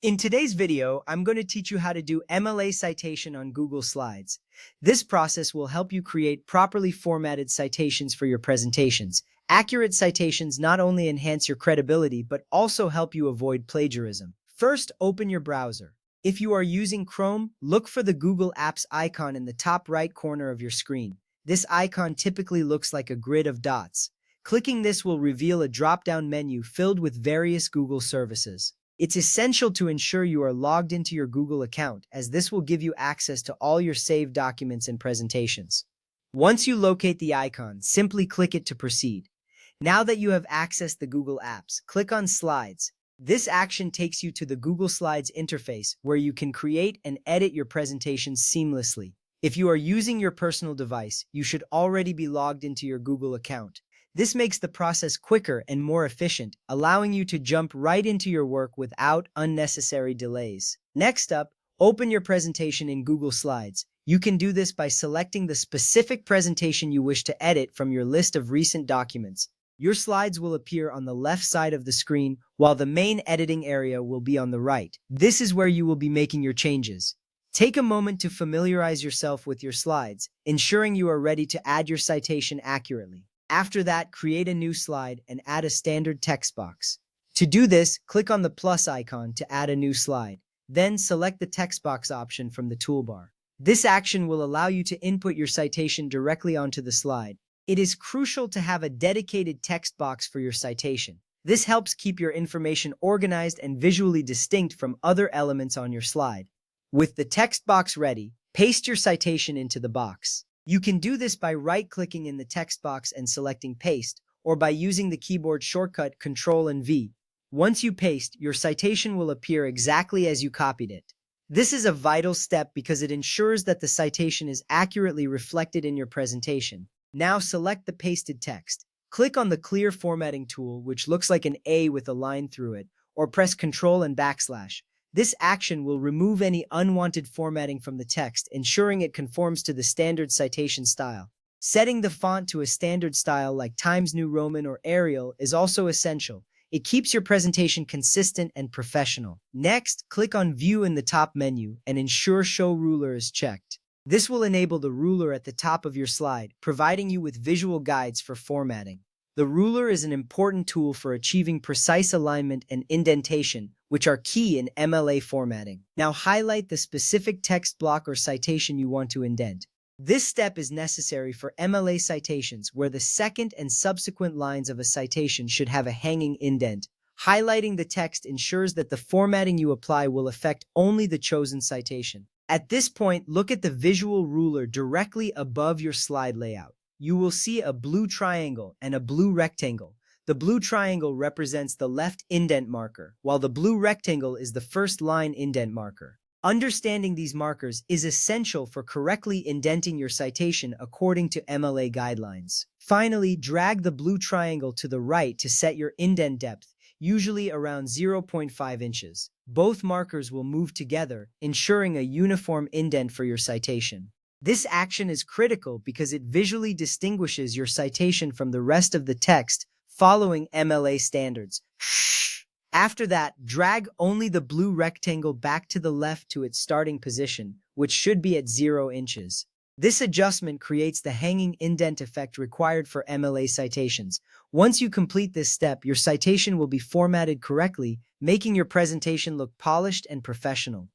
In today's video, I'm going to teach you how to do MLA citation on Google Slides. This process will help you create properly formatted citations for your presentations. Accurate citations not only enhance your credibility, but also help you avoid plagiarism. First, open your browser. If you are using Chrome, look for the Google Apps icon in the top right corner of your screen. This icon typically looks like a grid of dots. Clicking this will reveal a drop-down menu filled with various Google services. It's essential to ensure you are logged into your Google account, as this will give you access to all your saved documents and presentations. Once you locate the icon, simply click it to proceed. Now that you have accessed the Google Apps, click on Slides. This action takes you to the Google Slides interface, where you can create and edit your presentations seamlessly. If you are using your personal device, you should already be logged into your Google account. This makes the process quicker and more efficient, allowing you to jump right into your work without unnecessary delays. Next up, open your presentation in Google Slides. You can do this by selecting the specific presentation you wish to edit from your list of recent documents. Your slides will appear on the left side of the screen, while the main editing area will be on the right. This is where you will be making your changes. Take a moment to familiarize yourself with your slides, ensuring you are ready to add your citation accurately. After that, create a new slide and add a standard text box. To do this, click on the plus icon to add a new slide. Then select the text box option from the toolbar. This action will allow you to input your citation directly onto the slide. It is crucial to have a dedicated text box for your citation. This helps keep your information organized and visually distinct from other elements on your slide. With the text box ready, paste your citation into the box. You can do this by right-clicking in the text box and selecting Paste, or by using the keyboard shortcut Ctrl and V. Once you paste, your citation will appear exactly as you copied it. This is a vital step because it ensures that the citation is accurately reflected in your presentation. Now select the pasted text. Click on the Clear Formatting tool, which looks like an A with a line through it, or press Ctrl and \. This action will remove any unwanted formatting from the text, ensuring it conforms to the standard citation style. Setting the font to a standard style like Times New Roman or Arial is also essential. It keeps your presentation consistent and professional. Next, click on View in the top menu and ensure Show Ruler is checked. This will enable the ruler at the top of your slide, providing you with visual guides for formatting. The ruler is an important tool for achieving precise alignment and indentation, which are key in MLA formatting. Now highlight the specific text block or citation you want to indent. This step is necessary for MLA citations, where the second and subsequent lines of a citation should have a hanging indent. Highlighting the text ensures that the formatting you apply will affect only the chosen citation. At this point, look at the visual ruler directly above your slide layout. You will see a blue triangle and a blue rectangle. The blue triangle represents the left indent marker, while the blue rectangle is the first line indent marker. Understanding these markers is essential for correctly indenting your citation according to MLA guidelines. Finally, drag the blue triangle to the right to set your indent depth, usually around 0.5 inches. Both markers will move together, ensuring a uniform indent for your citation. This action is critical because it visually distinguishes your citation from the rest of the text following MLA standards. After that, drag only the blue rectangle back to the left to its starting position, which should be at 0 inches. This adjustment creates the hanging indent effect required for MLA citations. Once you complete this step, your citation will be formatted correctly, making your presentation look polished and professional.